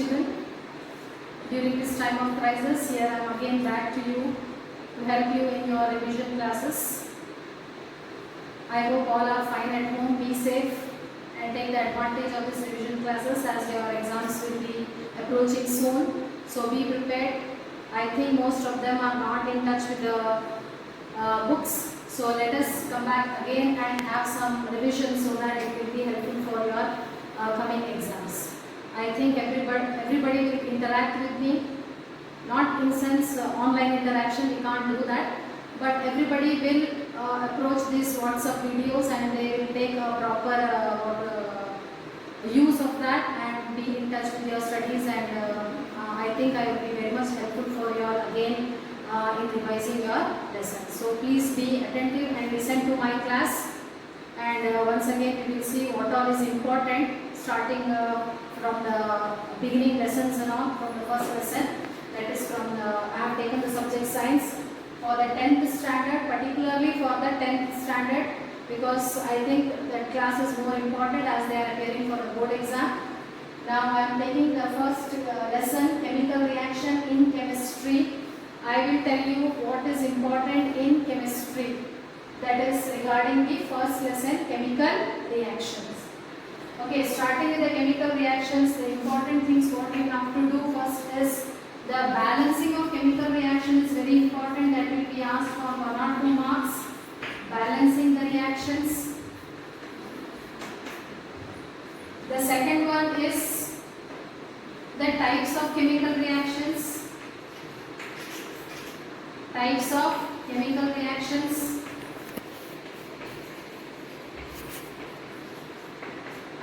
children. During this time of crisis, here I am again back to you to help you in your revision classes. I hope all are fine at home, be safe and take the advantage of this revision classes as your exams will be approaching soon. So be prepared. I think most of them are not in touch with the books. So let us come back again and have some revision so that it will be helpful for your coming exams. I think everybody will interact with me. Not in sense online interaction, we can't do that. But everybody will approach these WhatsApp videos and they will take a proper use of that and be in touch with your studies, and I think I will be very much helpful for your again in revising your lessons. So please be attentive and listen to my class, and once again we will see what all is important starting from the beginning lessons and all from the first lesson. That is from I have taken the subject science for the 10th standard, particularly for the 10th standard, because I think that class is more important as they are appearing for the board exam. Now I am taking the first lesson, chemical reaction in chemistry. I will tell you what is important in chemistry. That is regarding the first lesson, chemical reactions. Okay, starting with the chemical reactions, the important things what you have to do first is the balancing of chemical reaction is very important. That will be asked for 1 or 2 marks. Balancing the reactions. The second one is the types of chemical reactions. Types of chemical reactions.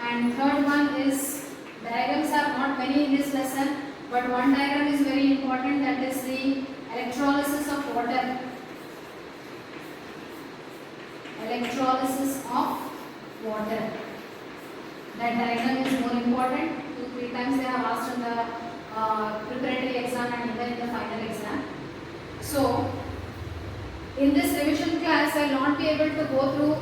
And third one is, diagrams are not many in this lesson, but one diagram is very important, that is the electrolysis of water. Electrolysis of water. That diagram is more important. 2-3 times they have asked in the preparatory exam and even in the final exam. So, in this revision class, I will not be able to go through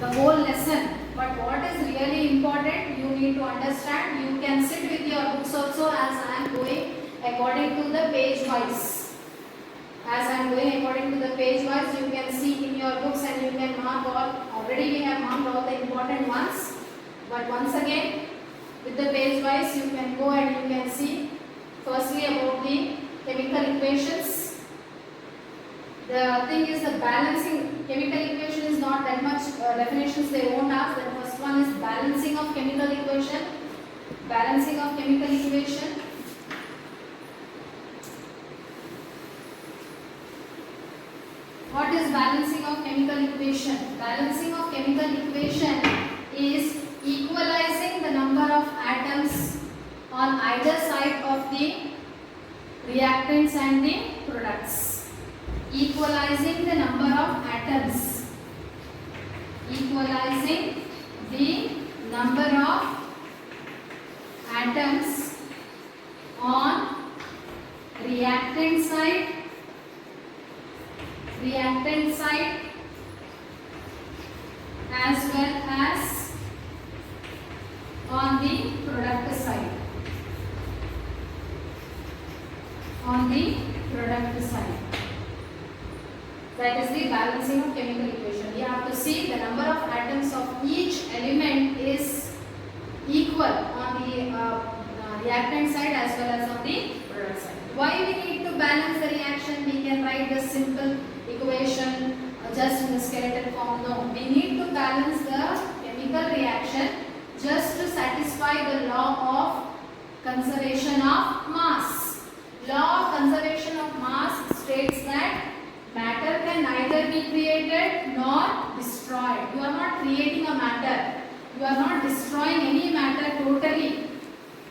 the whole lesson. But what is really important, you need to understand. You can sit with your books also as I am going according to the page wise. As I am going according to the page wise, you can see in your books and you can mark all. Already we have marked all the important ones. But once again, with the page wise, you can go and you can see firstly about the chemical equations. The thing is the balancing, chemical equation is not that much definitions they won't ask. The first one is balancing of chemical equation. Balancing of chemical equation. What is balancing of chemical equation? Balancing of chemical equation is equalizing the number of atoms on either side of the reactants and the products. Equalizing the number of atoms. Equalizing the number of atoms on reactant side as well as on the product side. On the product side. That is the balancing of chemical equation. You have to see the number of atoms of each element is equal on the reactant side as well as on the product side. Why we need to balance the reaction? We can write the simple equation just in the skeleton form. No, we need to balance the chemical reaction just to satisfy the law of conservation of mass. Law of conservation of mass states that matter can neither be created nor destroyed. You are not creating a matter. You are not destroying any matter totally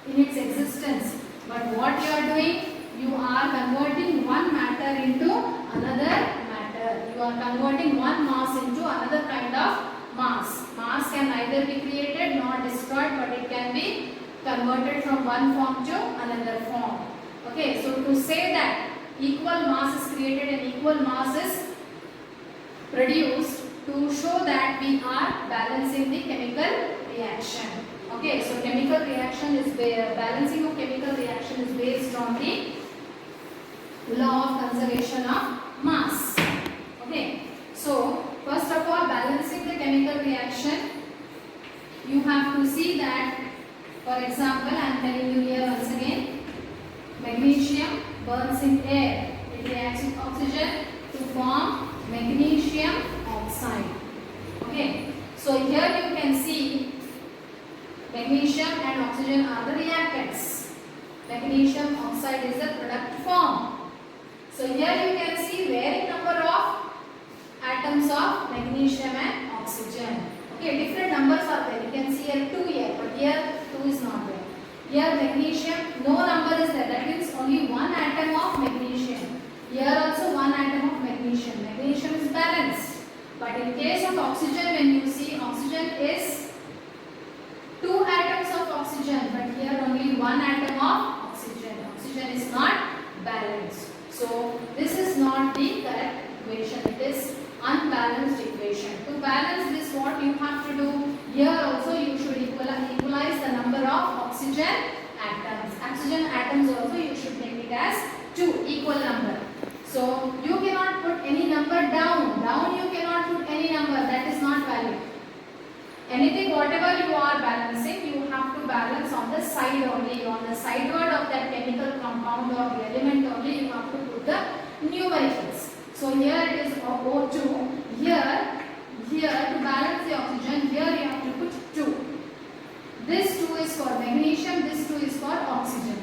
in its existence. But what you are doing, you are converting one matter into another matter. You are converting one mass into another kind of mass. Mass can neither be created nor destroyed, but it can be converted from one form to another form. Okay, so to say that equal mass is created and equal mass is produced, to show that we are balancing the chemical reaction. Okay, so chemical reaction is balancing of chemical reaction is based on the law of conservation of mass. Okay, so first of all, balancing the chemical reaction, you have to see that, for example, I am telling you here once again, magnesium burns in air. It reacts with oxygen to form magnesium oxide. Okay, so here you can see magnesium and oxygen are the reactants. Magnesium oxide is the product form. So here you can see varying number of atoms of magnesium and oxygen. Okay, different numbers are there. You can see here 2 here, but here 2 is not there. Here magnesium, no number is there. That means only one atom of magnesium. Here also one atom of magnesium. Magnesium is balanced. But in case of oxygen, when you see oxygen is 2 atoms of oxygen, but here only one atom of oxygen. Oxygen is not balanced. So this is not the correct equation. It is unbalanced equation. To balance this, what you have to do, here also you should equalize the number of oxygen atoms. Oxygen atoms also you should make it as 2 equal number. So you cannot put any number down. Down you cannot put any number. That is not valid. Anything whatever you are balancing, you have to balance on the side only. On the sideward of that chemical compound or the element only you have to put the numericals. So here it is O2. Here to balance the oxygen, here you have to put 2. This 2 is for magnesium, this 2 is for oxygen.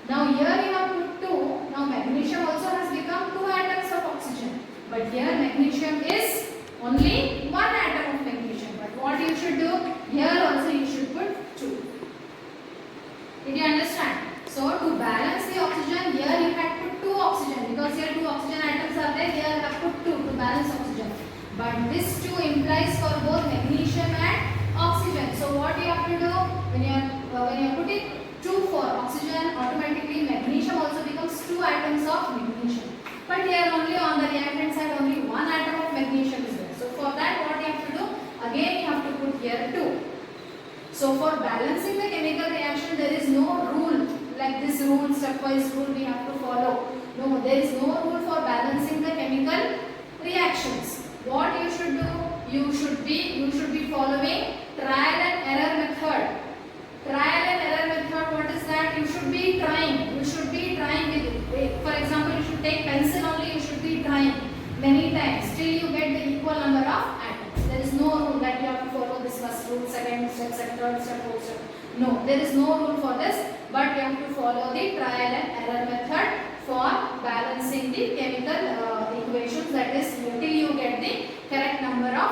Now here you have put 2. Now magnesium also has become 2 atoms of oxygen. But here magnesium is only 1 atom of magnesium. But what you should do, here also you should put 2. Did you understand? So to balance the oxygen, here you had put 2 oxygen, because here 2 oxygen atoms are there, here you have put 2 to balance oxygen. But this 2 implies for both magnesium and oxygen. So what you have to do, when you are putting 2 for oxygen, automatically magnesium also becomes 2 atoms of magnesium. But here only on the reactant side only 1 atom of magnesium is there. So for that what you have to do, again you have to put here 2. So for balancing the chemical reaction, there is no rule like this rule, stepwise rule we have to follow. No, there is no rule for balancing the chemical reactions. What you should do, you should be following trial and error method. Trial and error method, what is that? You should be trying. You should be trying with, for example, you should take pencil only, you should be trying many times till you get the equal number of atoms. There is no rule that you have to follow this first rule, second step, third step, fourth step. No, there is no rule for this, but you have to follow the trial and error method for balancing the chemical equations, that is till you get the correct number of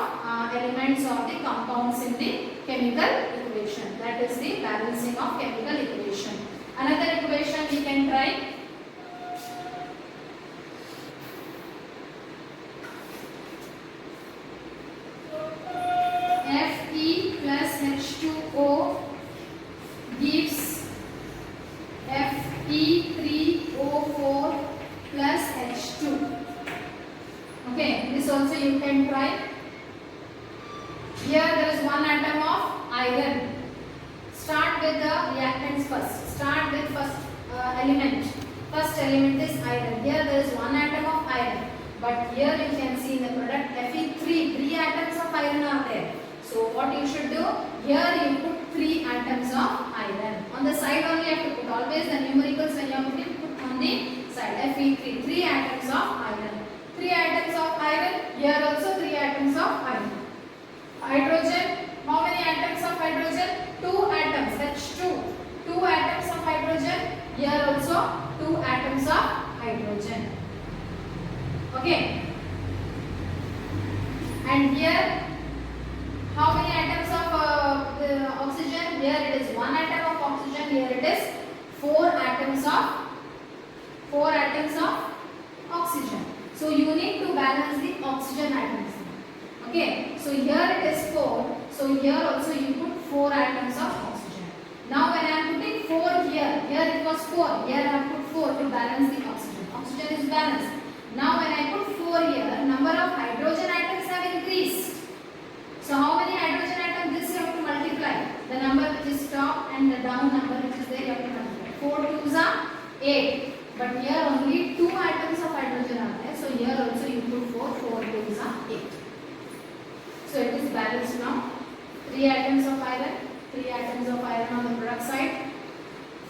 elements or the compounds in the chemical equation. That is the balancing of chemical equation. Another equation we can try. Fe plus H2O gives Fe3O4 plus H2. Okay, this also you can try. Here there is 1 atom of iron. Start with the reactants first. Start with first element. First element is iron. Here there is 1 atom of iron. But here you can see in the product Fe3, 3 atoms of iron are there. So what you should do, here you put 3 atoms of iron. On the side only you have to put, always the numericals when you are putting, put on the side. Fe3, 3 atoms of iron. 3 atoms of iron, here also 3 atoms of iron. Hydrogen, how many atoms of hydrogen? 2 atoms, H2. 2 atoms of hydrogen, here also 2 atoms of hydrogen. Okay. And here, how many atoms of oxygen? Here it is 1 atom of oxygen, here it is 4 atoms of oxygen. So you need to balance the oxygen atoms. Okay, so here it is 4. So here also you put 4 atoms of oxygen. Now when I am putting 4 here it was 4. Here I have put 4 to balance the oxygen. Oxygen is balanced. Now when I put 4 here, number of hydrogen atoms have increased. So how many hydrogen atoms? This you have to multiply. and the down number which is there you have to multiply. 4 2s are 8, but here only 2 atoms of hydrogen are there. So here also you put 4, 4 2s are 8. So it is balanced now. 3 atoms of iron, 3 atoms of iron on the product side.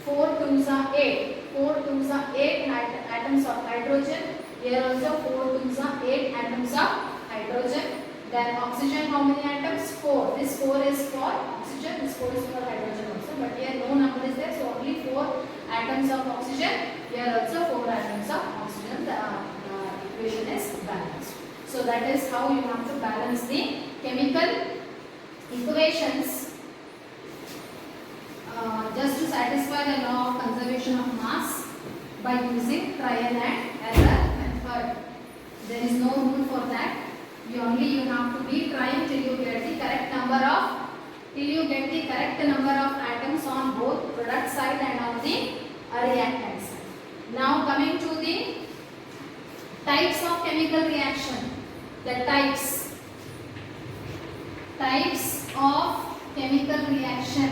4 2s are 8. 4 2s are 8 atoms of hydrogen. Here also 4 2s are 8 atoms of hydrogen. Then oxygen, how many atoms? 4. This 4 is for oxygen, this 4 is for hydrogen also. But here no number is there, so only 4 atoms of oxygen. Here also 4 atoms of oxygen. The equation is balanced. So that is how you have to balance the chemical equations just to satisfy the law of conservation of mass by using trial and error method. There is no rule for that. You have to be trying till you get the correct number of atoms on both product side and on the reactant side. Now coming to the types of chemical reaction. The types of chemical reaction.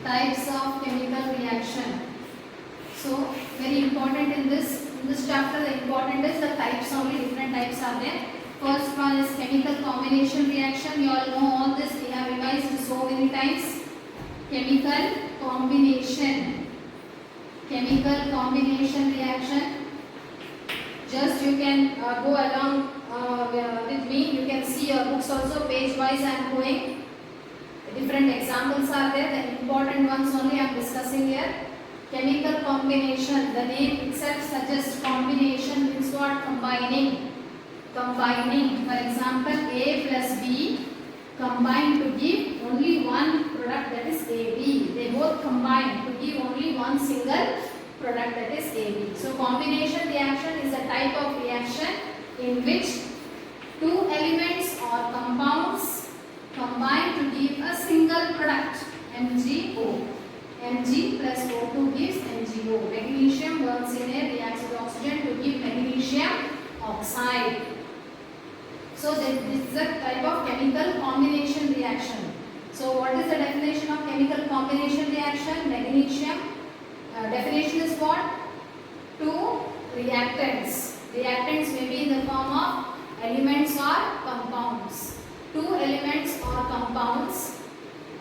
Types of chemical reaction. So very important in this chapter, the important is the types, only different types are there. First one is chemical combination reaction. You all know all this, we have revised so many times. Chemical combination reaction. Just you can go along with me. You can see your books also, page wise I am going. Different examples are there. The important ones only I am discussing here. Chemical combination. The name itself suggests combination means what? Combining. For example, A plus B combine to give only one product, that is AB. They both combine to give only one single product, that is AB. So combination reaction is a type of reaction in which two elements or compounds combine to give a single product, MgO. Mg plus O2 gives MgO. Magnesium burns in air, reacts with oxygen to give magnesium oxide. So this is a type of chemical combination reaction. So what is the definition of chemical combination reaction? Magnesium. Definition is what? Two reactants. Reactants may be in the form of elements or compounds. Two elements or compounds,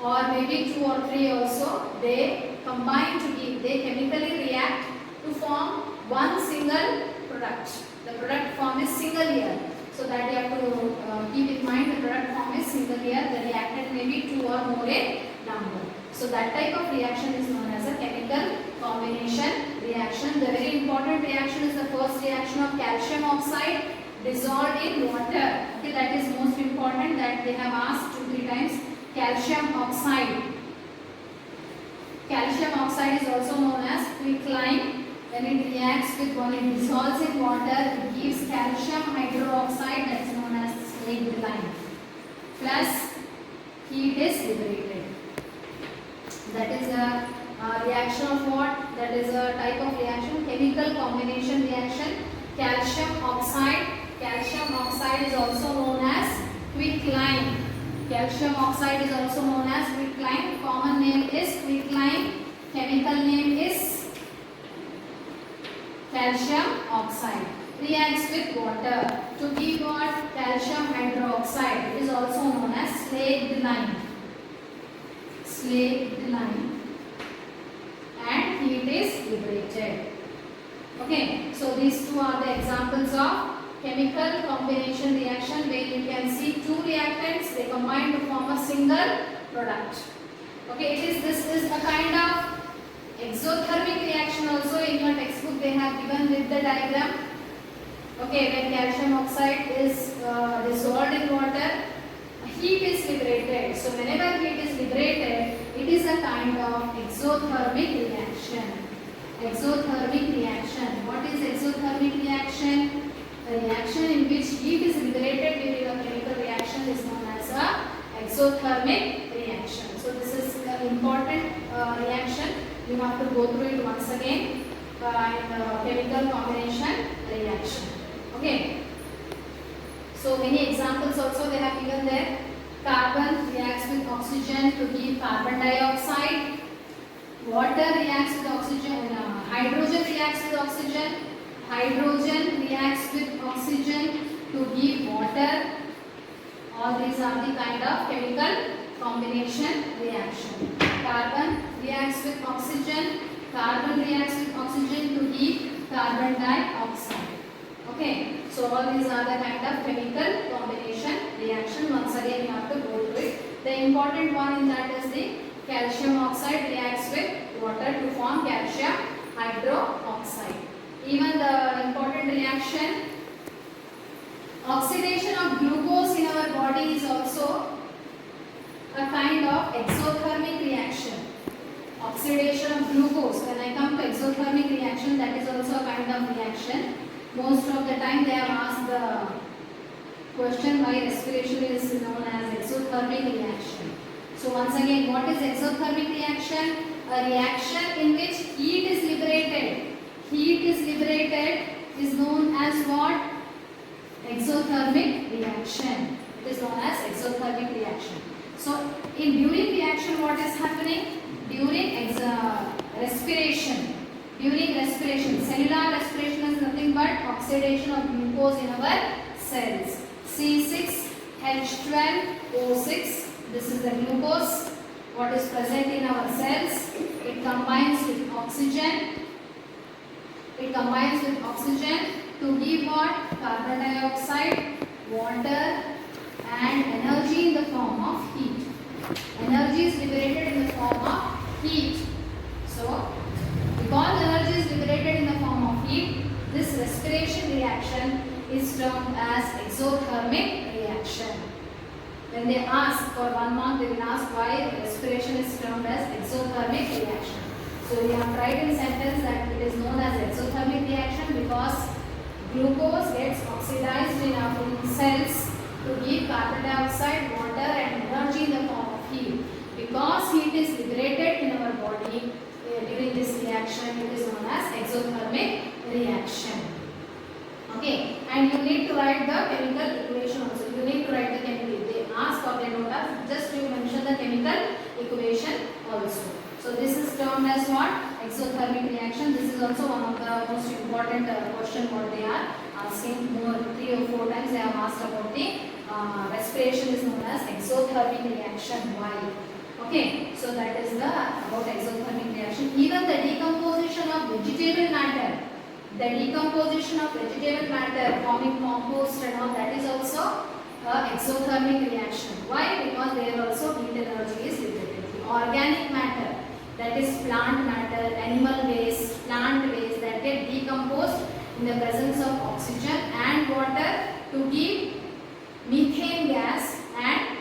or maybe 2 or 3 also, they combine to give, they chemically react to form one single product. The product form is single here. So that you have to keep in mind, the product form is single here. The reactant may be 2 or more in number. So that type of reaction is known as a chemical combination reaction. The very important reaction is the first reaction of calcium oxide dissolved in water. Okay, that is most important, that they have asked 2-3 times. Calcium oxide. Calcium oxide is also known as quicklime. When it reacts with, when it dissolves in water, it gives calcium hydroxide, that is known as slaked lime. Plus heat is liberated. That is a reaction of what? That is a type of reaction, chemical combination reaction. Calcium oxide. Calcium oxide is also known as quicklime. Calcium oxide is also known as quicklime. Common name is quicklime. Chemical name is calcium oxide. Reacts with water to give what? Calcium hydroxide. It is also known as slaked lime. Slaked lime. And heat is liberated. Okay, so these two are the examples of chemical combination reaction, where you can see two reactants, they combine to form a single product. Okay, this is a kind of exothermic reaction also. In your textbook they have given with the diagram. Okay, when calcium oxide is dissolved in water, heat is liberated. So whenever heat is liberated, it is a kind of exothermic reaction. Exothermic reaction. What is exothermic reaction? A reaction in which heat is liberated during a chemical reaction is known as a exothermic reaction. So this is an important reaction. You have to go through it once again in chemical combination reaction. Okay. So many examples also they have given there. Carbon reacts with oxygen to give carbon dioxide. Water reacts with oxygen. Hydrogen reacts with oxygen. Hydrogen reacts with oxygen to give water. All these are the kind of chemical combination reaction. Carbon reacts with oxygen. Carbon reacts with oxygen to give carbon dioxide. Okay, so all these are the kind of chemical combination reaction. Once again, you have to go through it. The important one in that is the calcium oxide reacts with water to form calcium hydroxide. Even the important reaction, oxidation of glucose in our body is also a kind of exothermic reaction. Oxidation of glucose, when I come to exothermic reaction, that is also a kind of reaction. Most of the time they have asked the question why respiration is known as exothermic reaction. So once again, what is exothermic reaction? A reaction in which heat is liberated. Heat is liberated is known as what? Exothermic reaction. It is known as exothermic reaction. So during reaction, what is happening? During respiration. During respiration, cellular respiration is nothing but oxidation of glucose in our cells. C6H12O6. This is the glucose what is present in our cells. It combines with oxygen. It combines with oxygen to give what? Carbon dioxide, water and energy in the form of heat. Energy is liberated in the form of heat. So, because energy is liberated in the form of heat, this respiration reaction is termed as exothermic reaction. When they ask for 1 mark, they will ask why respiration is termed as exothermic reaction. So we have tried in sentence that it is known as exothermic reaction because glucose gets oxidized in our cells to give carbon dioxide, water and energy in the form of heat. Because heat is liberated in our body during this reaction, it is known as exothermic reaction. Okay, and you need to write the chemical equation also. You need to write the chemical. They ask or they note us, just you mention the chemical equation also. So this is termed as what? Exothermic reaction. This is also one of the most important question what they are asking. More 3 or 4 times they have asked about the respiration is known as exothermic reaction. Why? Okay, so that is the about exothermic reaction. Even the decomposition of vegetable matter. The decomposition of vegetable matter forming compost and all, that is also exothermic reaction. Why? Because there also heat energy is liberated. The organic matter, that is plant matter, animal waste, plant waste, that get decomposed in the presence of oxygen and water to give methane gas and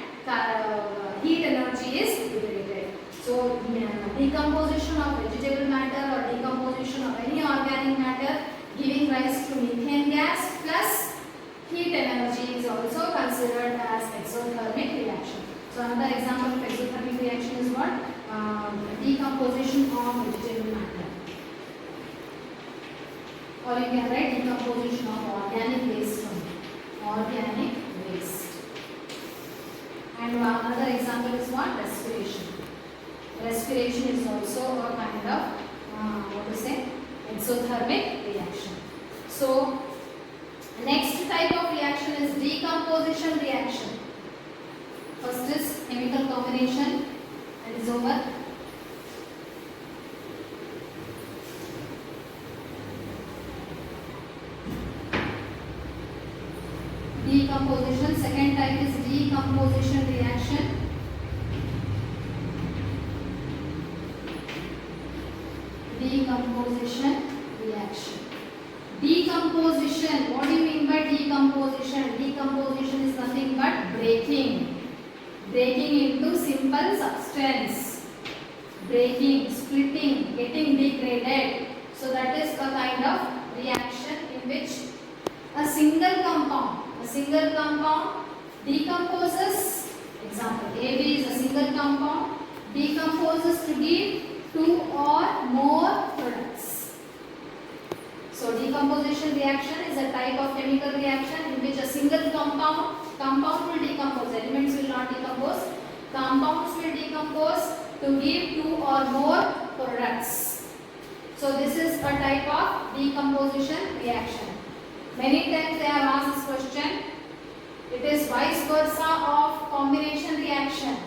heat energy is liberated. So decomposition of vegetable matter or decomposition of any organic matter giving rise to methane gas plus heat energy is also considered as exothermic reaction. So another example of exothermic reaction is what? Decomposition of vegetable matter. Or you can write decomposition of organic waste from organic waste. And another example is what? Respiration. Respiration is also a kind of exothermic reaction. So next type of reaction is decomposition reaction. First is chemical combination, that is over. Decomposition, second type is decomposition reaction. Decomposition reaction. Decomposition, what do you mean by decomposition? Decomposition is nothing but breaking. Breaking into simple substance. Breaking, splitting, getting degraded. So that is a kind of reaction in which a single compound decomposes. Example, AB is a single compound, decomposes to give 2 or more products. So decomposition reaction is a type of chemical reaction in which a single compound compound will decompose, elements will not decompose, compounds will decompose to give two or more products. So this is a type of decomposition reaction. Many times they have asked this question. It is vice versa of combination reaction.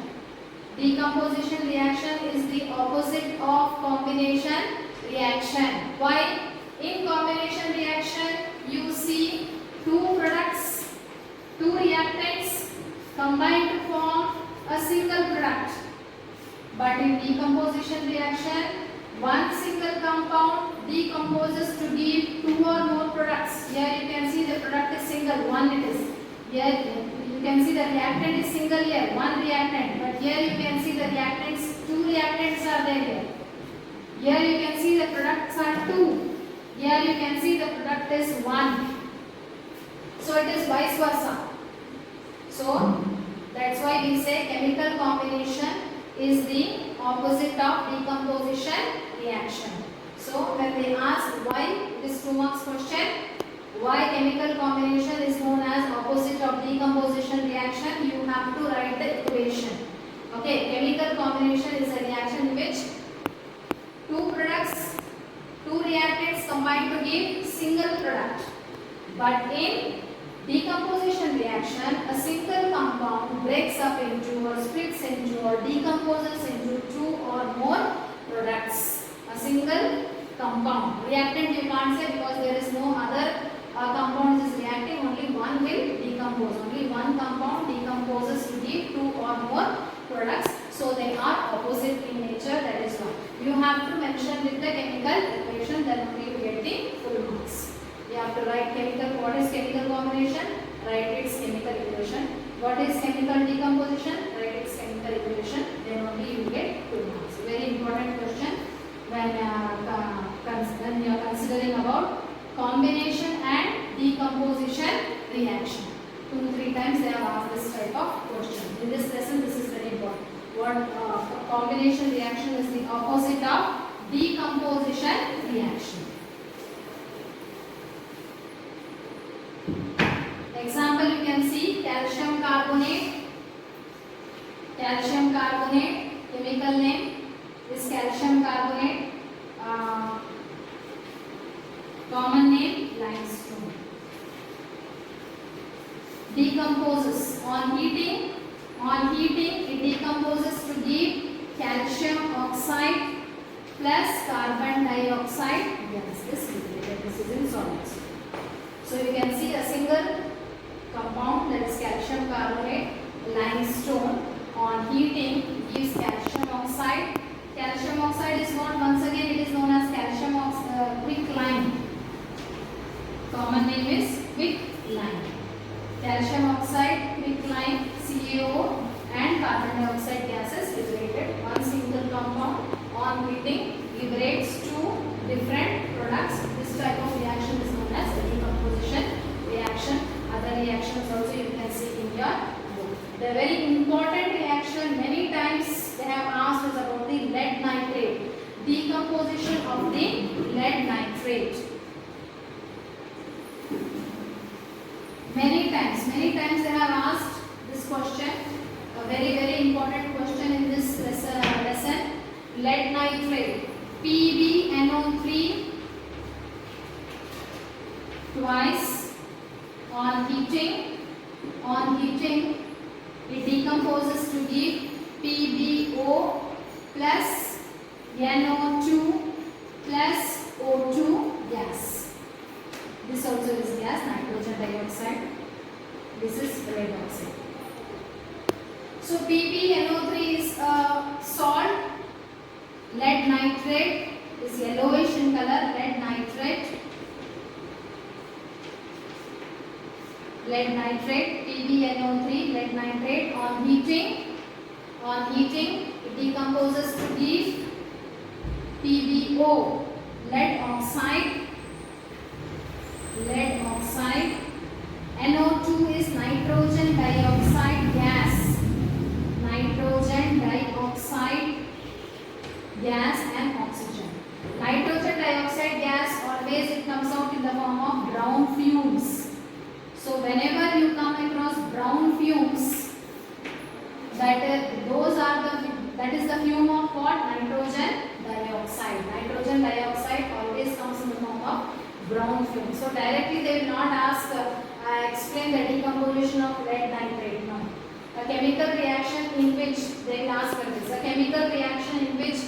Decomposition reaction is the opposite of combination reaction. Why? In combination reaction you see two products, two reactants combine to form a single product. But in decomposition reaction, one single compound decomposes to give two or more products. Here you can see the product is single, one it is. Here you can see the reactant is single here, one reactant. But here you can see the reactants, two reactants are there here. Here you can see the products are two. Here you can see the product is one. So it is vice versa. So that's why we say chemical combination is the opposite of decomposition reaction. So when they ask why, it is 2 marks question, why chemical combination is known as opposite of decomposition reaction, you have to write the equation. Okay, chemical combination is a reaction in which two products, two reactants combine to give single product. But in decomposition reaction, a single compound breaks up into or splits into or decomposes into two or more products. A single compound. Reactant you can't say because there is no other compound is reacting, only one will decompose. Only one compound decomposes to give two or more products. So they are opposite in nature, that is why. You have to mention with the chemical equation, then only you get the full marks. You have to write chemical, what is chemical combination? Write its chemical equation. What is chemical decomposition? Write its chemical equation. Then only you get 2 marks. Very important question when you are considering about combination and decomposition reaction. 2-3 times they have asked this type of question. In this lesson, this is very important. What combination reaction is the opposite of decomposition reaction. Example you can see calcium carbonate. Calcium carbonate, chemical name is calcium carbonate. Common name limestone. Decomposes on heating. On heating it decomposes to give calcium oxide plus carbon dioxide gas. This is in solids. So you can see a single compound, that is calcium carbonate, limestone, on heating gives calcium oxide. Calcium oxide is known, once again it is known as calcium quicklime. Common name is quicklime. Calcium oxide, quicklime, CaO and carbon dioxide gases liberated. One single compound on heating liberates two different products. This type of reaction is known as decomposition reaction. Other reactions also you can see in your book. The very important reaction, many times they have asked us about the lead nitrate. Decomposition of the lead nitrate. Many times they have asked this question. A very important question in this lesson. Lead nitrate. PbNO3 twice on heating it decomposes to give PbO plus NO2 plus O2 gas. This also is gas, nitrogen dioxide. This is red oxide. So PbNO3 is a salt. Lead nitrate is yellowish in color. Lead nitrate. Lead nitrate, PbNO3, lead nitrate on heating it decomposes to give PbO, lead oxide, NO2 is nitrogen dioxide gas, and oxygen. Nitrogen dioxide gas always it comes out in the form of brown fumes. So whenever you come across brown that is the fume of what? Nitrogen dioxide. Nitrogen dioxide always comes in the form of brown fume. So directly they will not ask explain the decomposition of lead nitrate. No. A chemical reaction in which they will ask for this. A chemical reaction in which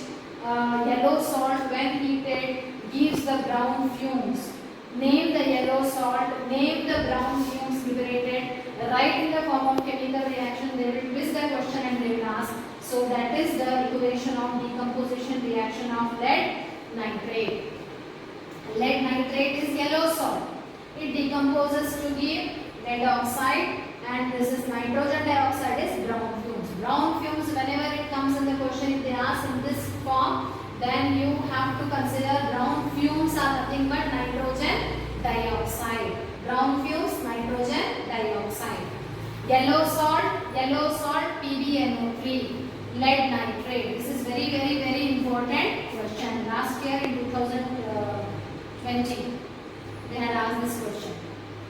yellow salt when heated gives the brown fumes. Name the yellow salt, name the brown fumes liberated. Write in the form of chemical reaction. They will twist the question and they will ask. So that is the equation of decomposition reaction of lead nitrate. Lead nitrate is yellow salt. It decomposes to give lead oxide, and this is nitrogen dioxide is brown fumes. Brown fumes, whenever it comes in the question, if they ask in this form, then you have to consider brown fumes are nothing but nitrogen dioxide. Brown fumes, nitrogen dioxide. Yellow salt, PbNO3. Lead nitrate. This is very important question. Last year in 2020, they had asked this question.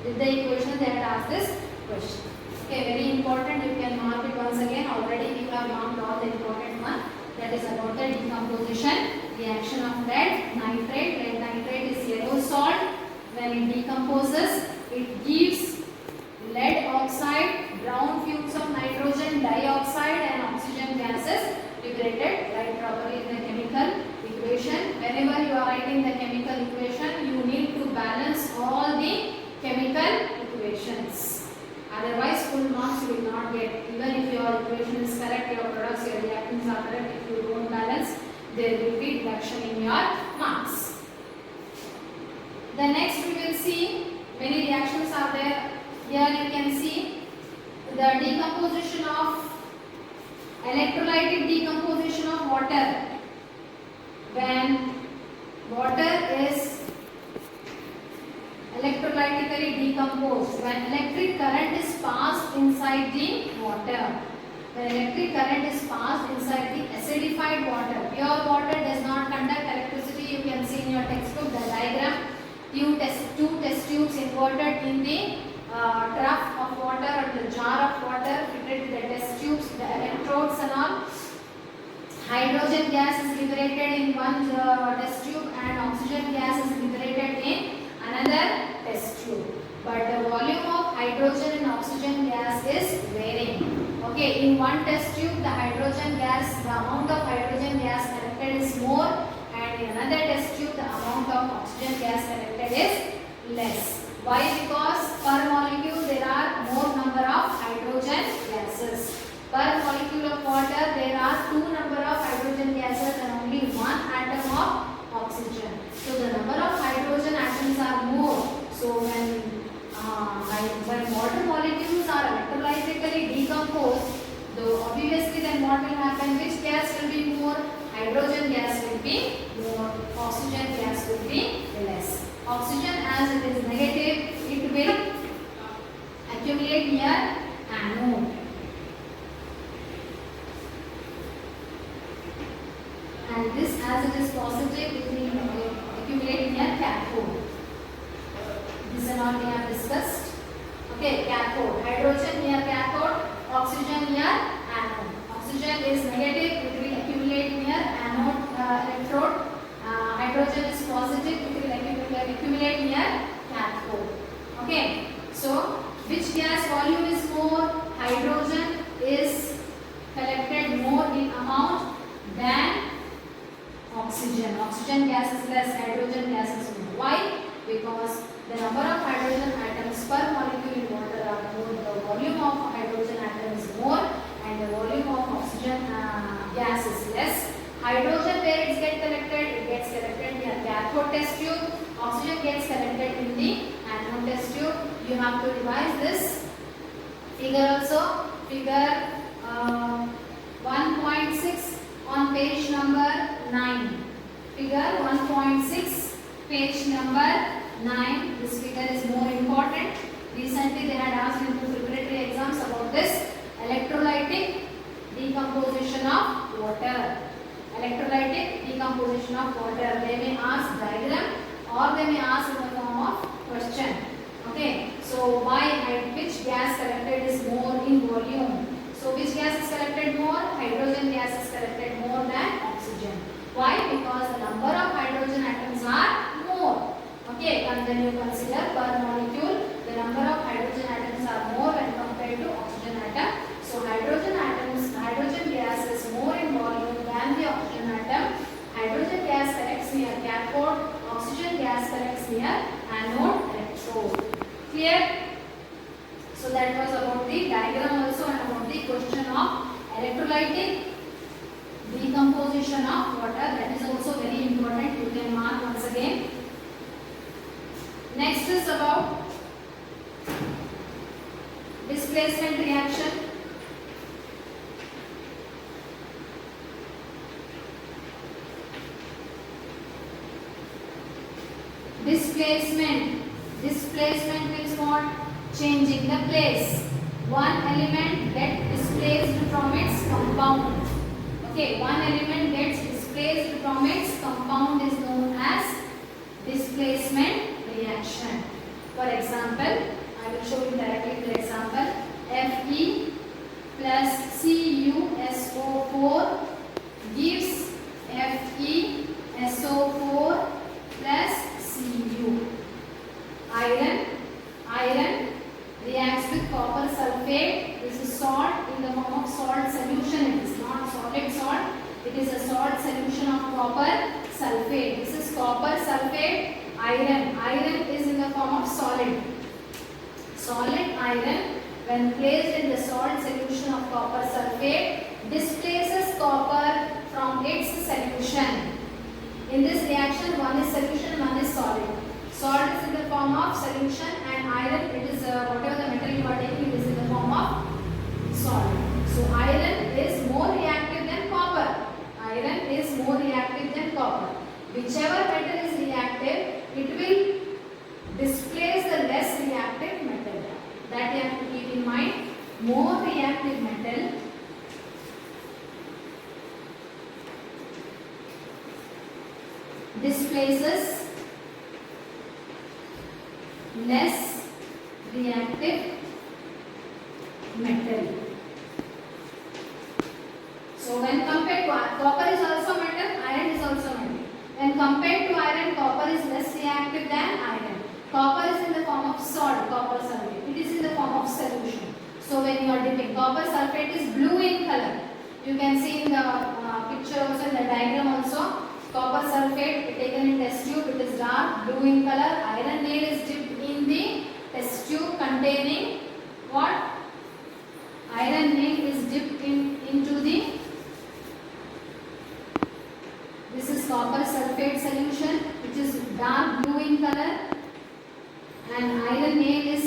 With the equation, they had asked this question. Okay, very important. You can mark it once again. Already we have marked all the important one. That is about the decomposition reaction of lead nitrate. Lead nitrate is yellow salt. When it decomposes, it gives lead oxide, brown fumes of nitrogen dioxide and oxygen gases liberated. Write properly in the chemical equation. Whenever you are writing the chemical equation, you need to balance all the chemical equations. Otherwise, full marks you will not get. Even if your equation is correct, your products, your reactants are correct, if you don't balance, there will be reduction in your marks. The next we will see many reactions are there. Here you can see the decomposition of electrolytic decomposition of water. When water is electrolytically decomposed, when electric current is passed inside the water. When electric current is passed inside the acidified water. Pure water does not conduct electricity. You can see in your textbook the diagram. Two test tubes inverted in the trough of water or the jar of water fitted with the test tubes, the electrodes and all. Hydrogen gas is liberated in one test tube and oxygen gas is liberated in another test tube. But the volume of hydrogen and oxygen gas is varying. Okay, in one test tube the hydrogen gas, the amount of hydrogen gas collected is more, and in another test tube the amount of oxygen gas collected is less. Why? Because per molecule there are more number of hydrogen gases. Per molecule of water there are 2 number of hydrogen gases and only 1 atom of oxygen. So the number of hydrogen atoms are more. So when water molecules are electrolytically decomposed, though obviously then what will happen? Which gas will be more? Hydrogen gas will be more. Oxygen gas will be less. Oxygen, as it is negative, it will accumulate near anode. And this, as it is positive, it will accumulate near cathode. This and all we have discussed. Okay, cathode. Hydrogen near cathode, oxygen near anode. Oxygen is negative, it will accumulate near anode electrode. Hydrogen is positive, it will accumulate near cathode. Okay, so which gas volume is more? Hydrogen is collected more in amount than oxygen. Oxygen gas is less, hydrogen gas is more. Why? Because the number of hydrogen atoms per molecule in water are more. The volume of hydrogen atom is more and the volume of oxygen gas is less. Hydrogen, where it gets collected? It gets collected near cathode test tube. Oxygen gets collected in the anode test tube. You have to revise this figure also. Figure 1.6 on page number 9. Figure 1.6, page number 9. This figure is more important. Recently they had asked in the preparatory exams about this electrolytic decomposition of water. Electrolytic decomposition of water. They may ask diagram or they may ask in the form of question. Okay. So which gas collected is more in volume? So which gas is collected hydrogen gas is collected more than oxygen. Why? Because the number of hydrogen atoms are more. Okay, and then you consider per molecule, the number of hydrogen atoms are more when compared to oxygen atom. So hydrogen gas is more in volume than the oxygen atom. Hydrogen gas collects near cathode, oxygen gas collects near anode electrode. Clear? So that was about the diagram also and about the question of electrolytic decomposition of water. That is also very important. You can mark once again. Next is about displacement reaction. Displacement means what? Changing the place. One element gets displaced from its compound. Okay, one element gets displaced from its compound is known as displacement reaction. For example, I will show you directly the example. Fe plus CuSO4 gives FeSO4 plus Cu. Iron reacts with copper sulfate. This is salt in the form of salt solution. It is not solid salt. It is a salt solution of copper sulfate. This is copper sulfate. Iron is in the form of solid. Solid iron, when placed in the salt solution of copper sulfate, displaces copper from its solution. In this reaction, one is solution, one is solid. Salt is in the form of solution and iron, it is whatever the metal you are taking, it is in the form of solid. So iron is more reactive than copper. Iron is more reactive than copper. Whichever metal is reactive, it will displace the less reactive metal. That you have to keep in mind. More reactive metal displaces less reactive metal. So when compared to copper is also metal, iron is also metal. When compared to iron, copper is less reactive than iron. Copper is in the form of salt, copper sulfate. It is in the form of solution. So when you are dipping, copper sulfate is blue in color. You can see in the picture also, in the diagram also. Copper sulfate taken in test tube, it is dark blue in color. Iron nail is dipped in the test tube containing what? Iron nail is dipped into the, this is copper sulfate solution, which is dark blue in color, and iron nail is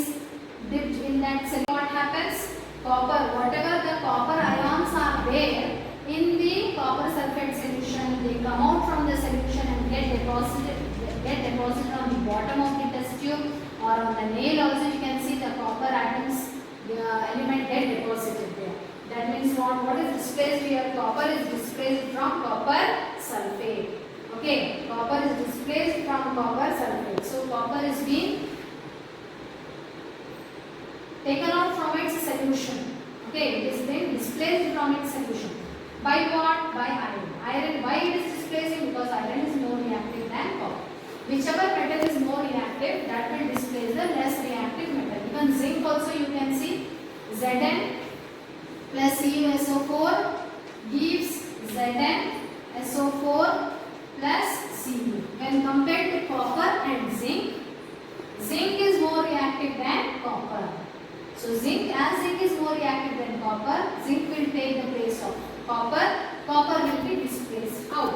dipped in that solution. What happens? Copper, whatever the copper ions are there in the copper sulfate solution, they come out from the solution and get deposited on the bottom of the test tube, or on the nail also you can see the copper atoms, the element get deposited there. That means what is displaced here? Copper is displaced from copper sulfate. Okay, copper is displaced from copper sulfate. So copper is being taken out from its solution. Okay, it is being displaced from its solution. By what? By iron. Iron, why it is displacing? Because iron is more reactive than copper. Whichever metal is more reactive, that will displace the less reactive metal. Even zinc also you can see, Zn plus CuSO4 gives ZnSO4 plus Cu. When compared to copper and zinc, zinc is more reactive than copper. So zinc is more reactive than copper, zinc will take the place of copper. Copper will be displaced out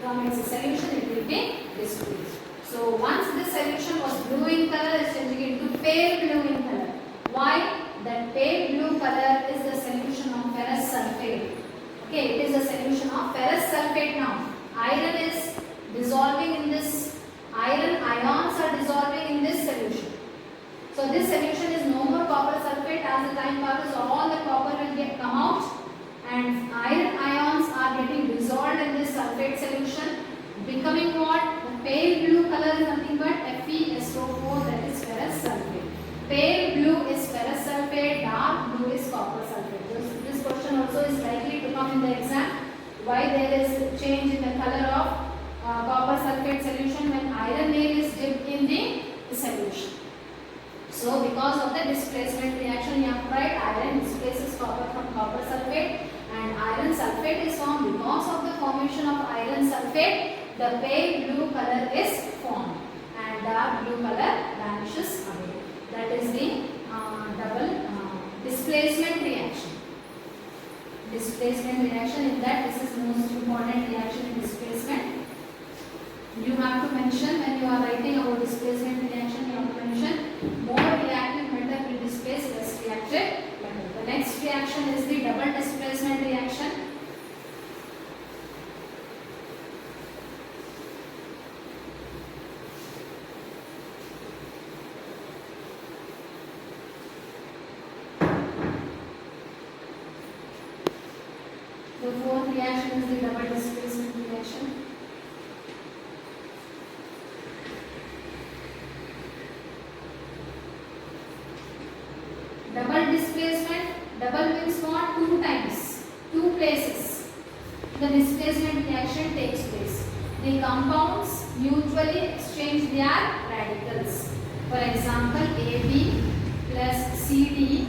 from its solution, it will be displaced. So once this solution was blue in color, it is changing into pale blue in color. Why? That pale blue color is the solution of ferrous sulfate. Okay, it is a solution of ferrous sulfate now. Iron is dissolving in this, iron ions are dissolving in this solution. So this solution is no more copper sulfate. As the time passes, all the copper will come out and iron ions are getting dissolved in this sulfate solution, becoming what? The pale blue color is nothing but FeSO4, that is ferrous sulfate. Pale blue is ferrous sulfate, dark blue is copper sulfate. This question also is likely to come in the exam. Why there is change in the color of copper sulfate solution when iron nail is dipped in the solution? So because of the displacement reaction, you have tried iron displaces copper from copper sulfate, and iron sulfate is formed. Because of the formation of iron sulfate, the pale blue color is formed and dark blue color vanishes away. That is the double displacement reaction. Displacement reaction, in that this is most important reaction in displacement. You have to mention, when you are writing about displacement reaction, you have to mention more reactive metal will displace less reactive metal. The next reaction is the double displacement reaction. The fourth reaction is the double displacement reaction. Double displacement, double means what? Two times, two places. The displacement reaction takes place. The compounds mutually exchange their radicals. For example, AB plus CD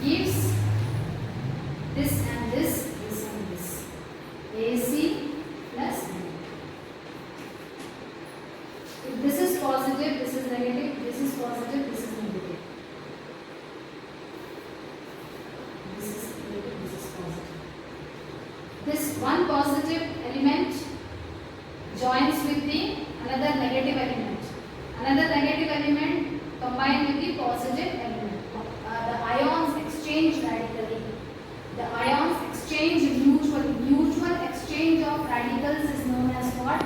gives this and this, this and this. AC plus B. If this is positive, this is negative, this is positive, this is negative. This is negative, this is positive. This one positive element joins with the another negative element. Another negative element combined with the positive element. The ions exchange radically. The ions exchange mutually. Mutual exchange of radicals is known as what?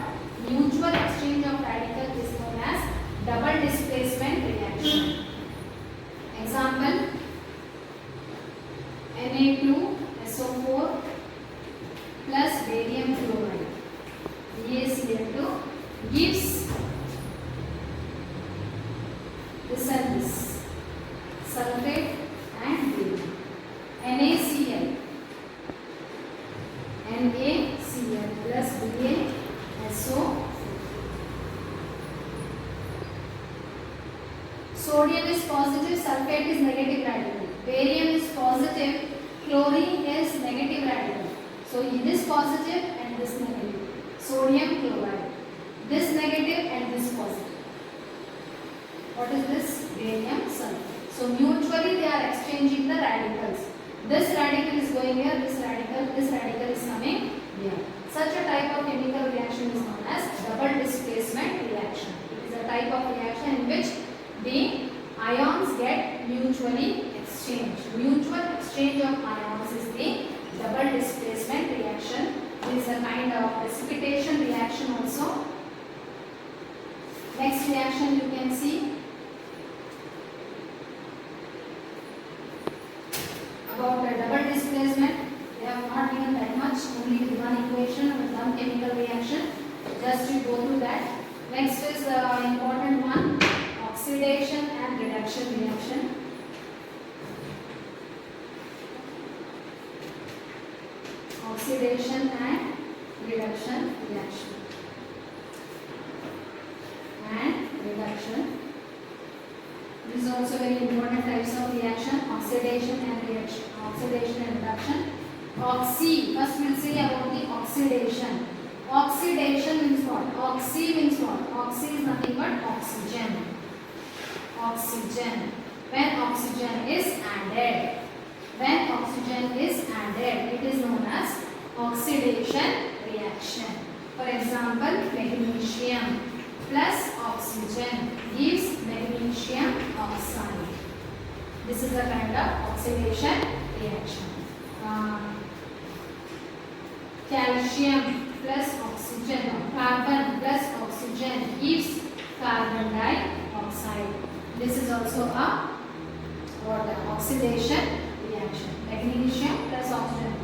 Mutual exchange of radicals is known as double displacement reaction. Example, Na2SO4 plus barium chloride, BaCl2 gives this and this, sulfate and barium. NaCl plus BaSO4. Sodium is positive, sulfate is negative radical. Barium is positive, chlorine is negative radical. So this positive and this negative. Sodium chloride. This negative and this positive. What is this? Barium sulfate. So mutually they are exchanging the radicals. This radical is going here, this radical is coming here. Such a type of chemical reaction is known as double displacement reaction. It is a type of reaction in which the ions get mutually exchanged. Mutual exchange of ions is the double displacement reaction. It is a kind of precipitation reaction also. Next reaction you can see about the double displacement. They have not given that much, only with one equation with one chemical reaction. Just you go through that. Next is the important one, oxidation and reduction reaction. Oxidation and reduction reaction. And reduction. This is also very important types of reaction, oxidation and reaction. Oxidation and reduction. Oxy, first we will see about the oxidation. Oxidation means what? Oxy means what? Oxy is nothing but oxygen. Oxygen. When oxygen is added. When oxygen is added, it is known as oxidation reaction. For example, magnesium plus oxygen gives magnesium oxide. This is a kind of oxidation reaction. Calcium plus oxygen, carbon plus oxygen gives carbon dioxide. This is also a oxidation reaction. Magnesium plus oxygen,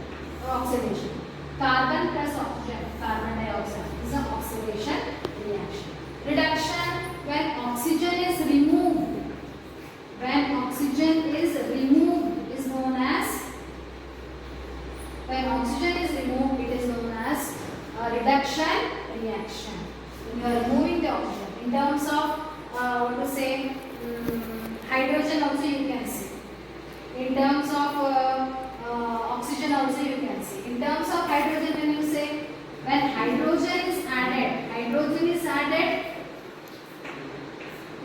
oxidation. Carbon plus oxygen, carbon dioxide is an oxidation reaction. Reduction, when oxygen is removed. When oxygen is removed is known as When oxygen is removed, it is known as a reduction reaction. When you are removing the oxygen, in terms of what to say, hydrogen also you can see. In terms of oxygen also you can see. In terms of hydrogen, when you say, when hydrogen is added,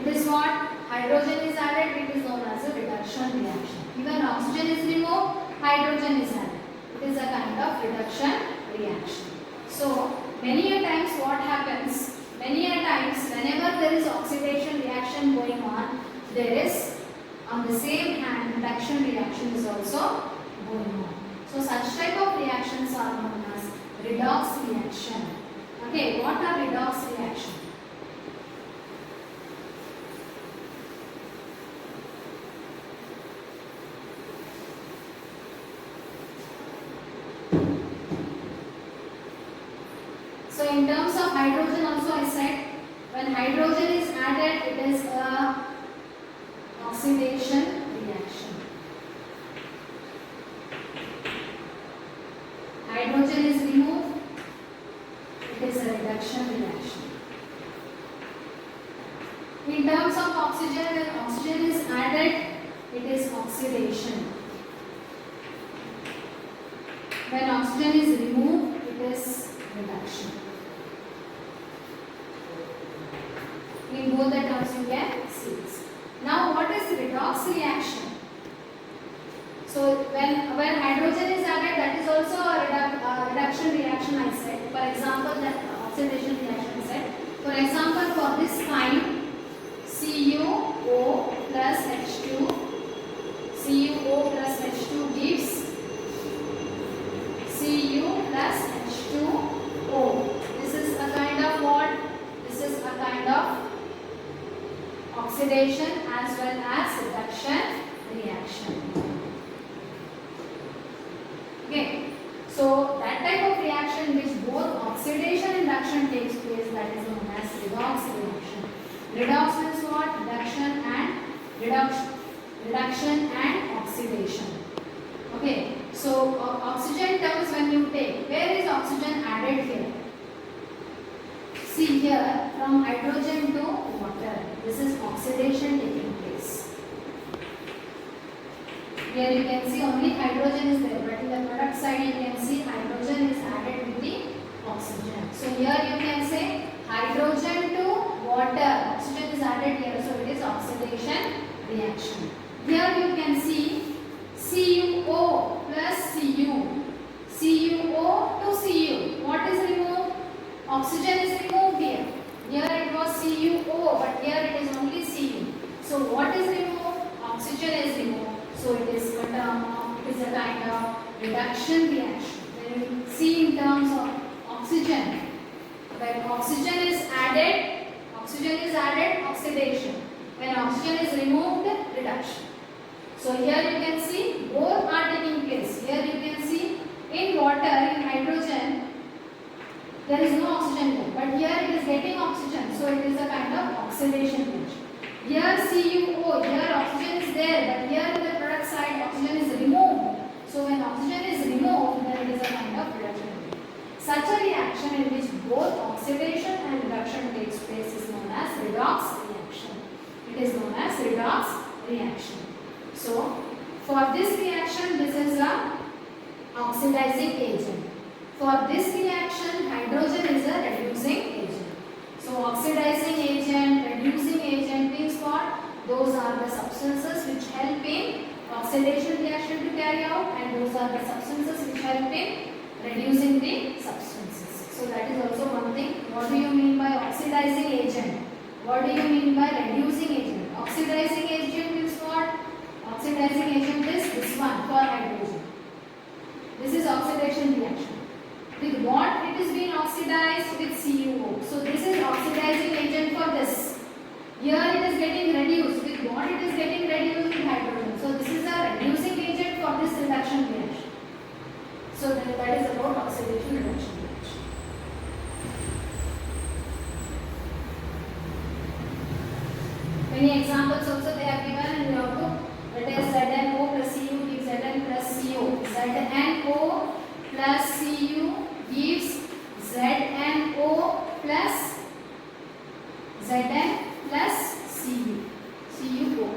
it is what? Hydrogen is added, it is known as a reduction reaction. Even oxygen is removed, hydrogen is added. It is a kind of reduction reaction. So, many a times what happens, many a times whenever there is oxidation reaction going on, there is on the same hand reduction reaction is also going on. So, such type of reactions are known as redox reaction. Okay, what are redox reaction? So in terms of hydrogen also I said, when hydrogen is added, it is a oxidation reaction. Hydrogen is removed, it is a reduction reaction. In terms of oxygen, when oxygen is added, it is oxidation. When oxygen is removed, it is reduction. In both the terms you can see this. Now what is redox reaction? So when hydrogen is added, that is also a reduction reaction I said. For example, that oxidation reaction I said. For example, for this kind, CuO plus H2, CuO plus H2 gives Cu plus H2O. This is a kind of what? This is a kind of oxidation as well as reduction reaction. Okay, so that type of reaction which both oxidation and reduction takes place, that is known as redox reaction. Redox means what? Reduction and oxidation. Okay, so oxygen terms when you take, where is oxygen added here? See here, from hydrogen to water, this is oxidation taking place. Here you can see only hydrogen is there, but in the product side you can see hydrogen is added with the oxygen. So here you can say hydrogen to water, oxygen is added here, so it is oxidation reaction. Here you can see CuO plus Cu, CuO to Cu. What is removed? Oxygen is removed here. Here it was CuO, but here it is only Cu. So what is removed? Oxygen is removed. So it is a kind of reduction reaction. When you see in terms of oxygen, when oxygen is added, oxidation. When oxygen is removed, reduction. So here you can see both are taking place. Here you can see in water, in hydrogen, there is no oxygen there, but here it is getting oxygen, so it is a kind of oxidation reaction. Here CuO, here oxygen is there, but here in the product side oxygen is removed. So when oxygen is removed, then it is a kind of reduction reaction. Such a reaction in which both oxidation and reduction takes place is known as redox reaction. It is known as redox reaction. So for this reaction, this is a oxidizing agent. For this reaction, hydrogen is a reducing agent. So oxidizing agent, reducing agent means what? Those are the substances which help in oxidation reaction to carry out, and those are the substances which help in reducing the substances. So that is also one thing. What do you mean by oxidizing agent? What do you mean by reducing agent? Oxidizing agent means what? Oxidizing agent is this one for hydrogen. This is oxidation reaction. With what it is being oxidized? With CuO. So this is oxidizing agent for this. Here it is getting reduced. With what it is getting reduced? With hydrogen. So this is a reducing agent for this reduction reaction. So that is about oxidation reduction reaction. Many examples also they have given in your book. That is ZnO plus Cu gives Zn plus Co. ZnO plus Cu gives ZnO plus Zn plus CuO.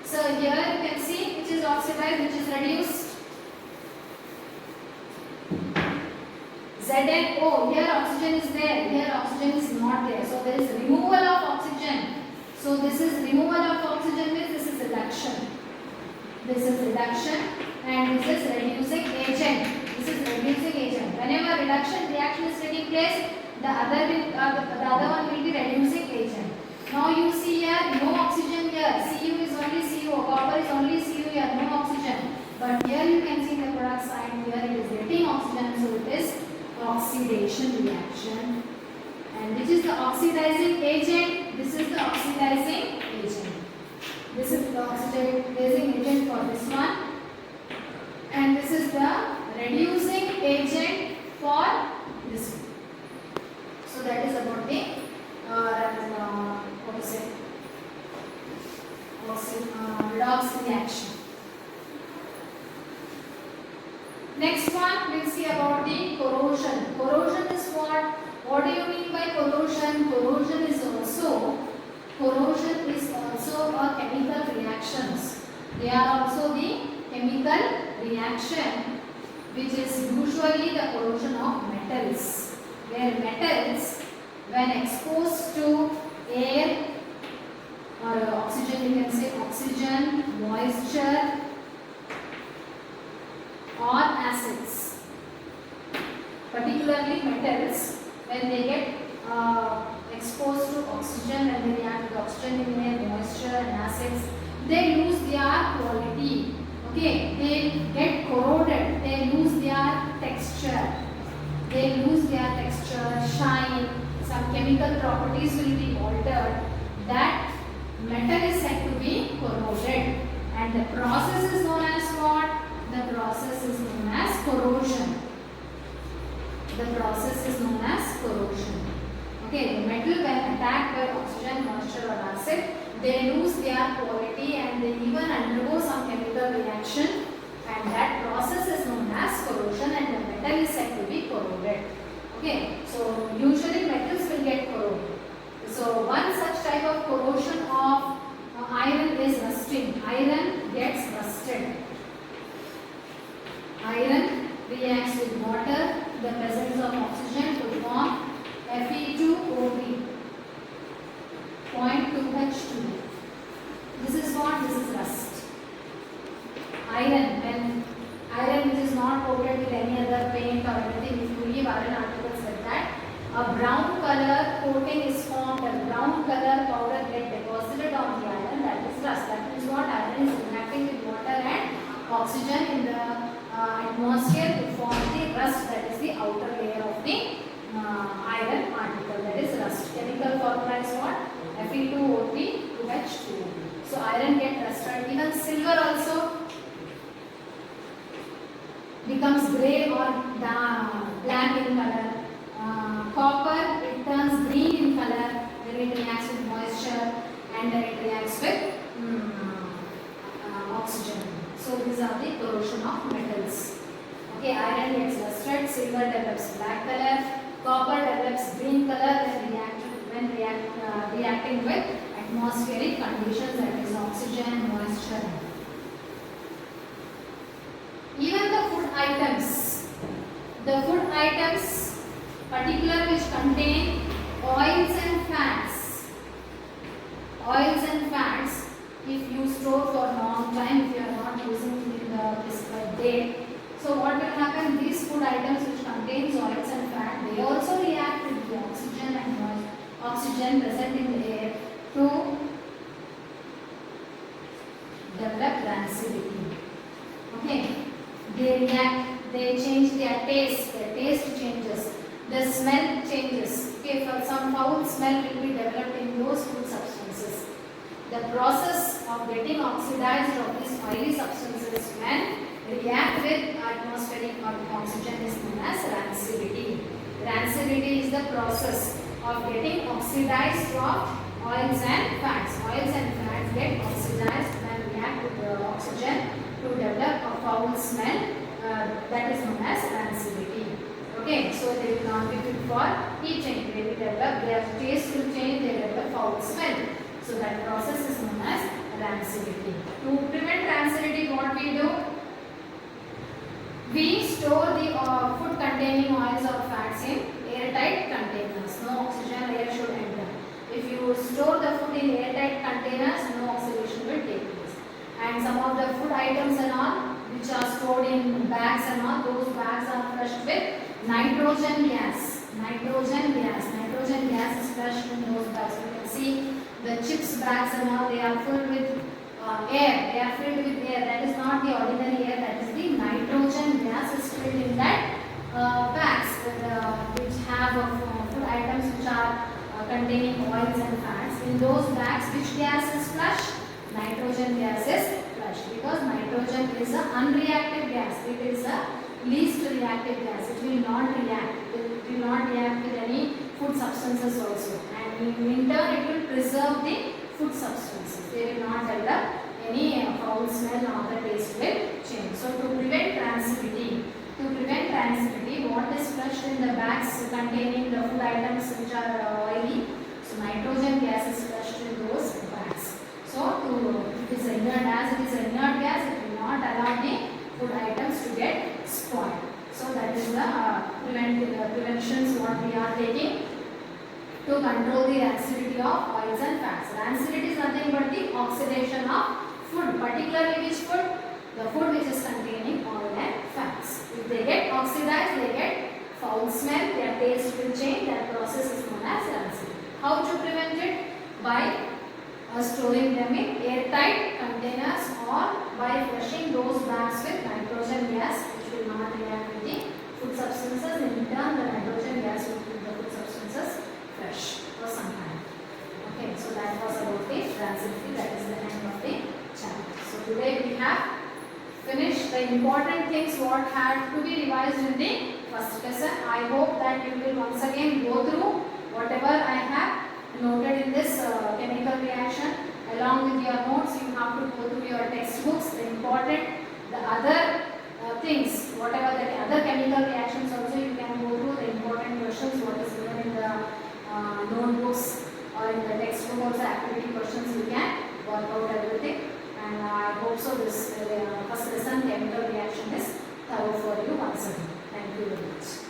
So here you can see which is oxidized, which is reduced. ZnO, here oxygen is there, here oxygen is not there. So there is removal of oxygen. So this is removal of oxygen means this is reduction. This is reduction and this is reducing agent. This is reducing agent. Whenever reduction reaction is taking place, the other one will be reducing agent. Now you see here no oxygen here. Cu is only CO. Copper is only Cu here. No oxygen. But here you can see the product side. Here it is getting oxygen. So it is oxidation reaction. And which is the oxidizing agent? This is the oxidizing agent. This is the oxidizing agent for this one. And this is the reducing agent for this one. So that is about the what to say? Redox reaction. Next one we'll see about the corrosion. Corrosion is what? What do you mean by corrosion? Corrosion is also a chemical reactions. They are also the chemical reaction which is usually the corrosion of metals. Where metals when exposed to air or oxygen, you can say oxygen, moisture or acids. Particularly metals when they get exposed to oxygen and they react with oxygen in air, moisture and acids, they lose their quality. Okay, they get corroded, they lose their texture. They lose their texture, shine, some chemical properties will be altered. That metal is said to be corroded. And the process is known as what? The process is known as corrosion. The process is known as corrosion. Okay, the metal when attacked by oxygen, moisture or acid, they lose their quality and they even undergo some chemical reaction. And that process is known as corrosion and the metal is said to be corroded. Okay, so usually metals will get corroded. So one such type of corrosion of iron is rusting. Iron gets rusted. Iron reacts with water, the presence of oxygen to form Fe2O3, 0.2H2. This is what? This is rust. Iron, when iron which is not coated with any other paint or anything, if you leave iron articles like that, a brown color coating is formed, a brown color powder get deposited on the iron, that is rust. That means what? Iron is reacting with water and oxygen in the atmosphere to form the rust, that is the outer layer of the iron particle, that is rust. Chemical formula is what? Fe2O3 2H2O. So iron get rusted. Even silver also becomes grey or black in color. Copper, it turns green in color when it reacts with moisture and then it reacts with oxygen. So these are the corrosion of metals. Okay, iron gets rusted, silver develops black color, copper develops green color when reacting with atmospheric conditions, that is oxygen, moisture. Even the food items particular which contain oils and fats, if you store for a long time, if you are not using it in the prescribed date, so what will happen? These food items which contains oils and fat, they also react with the oxygen and oxygen present in the air to develop rancidity. Okay, they react, they change their taste changes, the smell changes. Okay, for some foul smell will be developed in those food substances. The process of getting oxidized of these oily substances when react with atmospheric oxygen is known as rancidity. Rancidity is the process of getting oxidized of oils and fats. Oils and fats get oxidized when react with the oxygen to develop a foul smell that is known as rancidity. Okay, so they will not be fit for eating. They will develop, their taste will change, they develop foul smell. So that process is known as rancidity. To prevent rancidity, what we do? We store the food containing oils or fats in airtight containers. No oxygen air should enter. If you store the food in airtight containers, no oxidation will take place. And some of the food items and all which are stored in bags and all, those bags are flushed with nitrogen gas. Nitrogen gas is flushed in those bags. You can see the chips bags and all, they are filled with air. They are filled with air. That is not the ordinary air. That is the nitrogen gas is filled in that bags which have food items which are containing oils and fats. In those bags, which gas is flushed? Nitrogen gas is flushed, because nitrogen is an unreactive gas. It is a least reactive gas. It will not react. It will not react with any food substances also. And in turn, it will preserve the food substances. They will not develop any foul smell or the taste will change. So to prevent rancidity, what is flushed in the bags containing the food items which are oily? So nitrogen gas is flushed in those bags. So it is inert, as it is an inert gas, it will not allow the food items to get spoiled. So that is the preventions what we are taking to control the rancidity of oils and fats. Rancidity is nothing but the oxidation of food, particularly which food? The food which is containing oil and fats. If they get oxidized, they get foul smell, their taste will change. That process is known as rancidity. How to prevent it? By storing them in airtight containers, or by flushing those bags with nitrogen gas, which will not react with the food substances. In turn, the nitrogen gas will keep the food substances fresh for some time. Okay, so that was about the rancidity. That is the end of the chapter. So today we have finished the important things what had to be revised in the first lesson. I hope that you will once again go through whatever I have noted in this chemical reaction. Along with your notes, you have to go through your textbooks, the other things, whatever the other chemical reactions also you can go through the important questions what is given in the notebooks or in the textbook also, activity questions you can work out everything. And I hope so this first lesson chemical reaction is thorough for you once again. Thank you very much.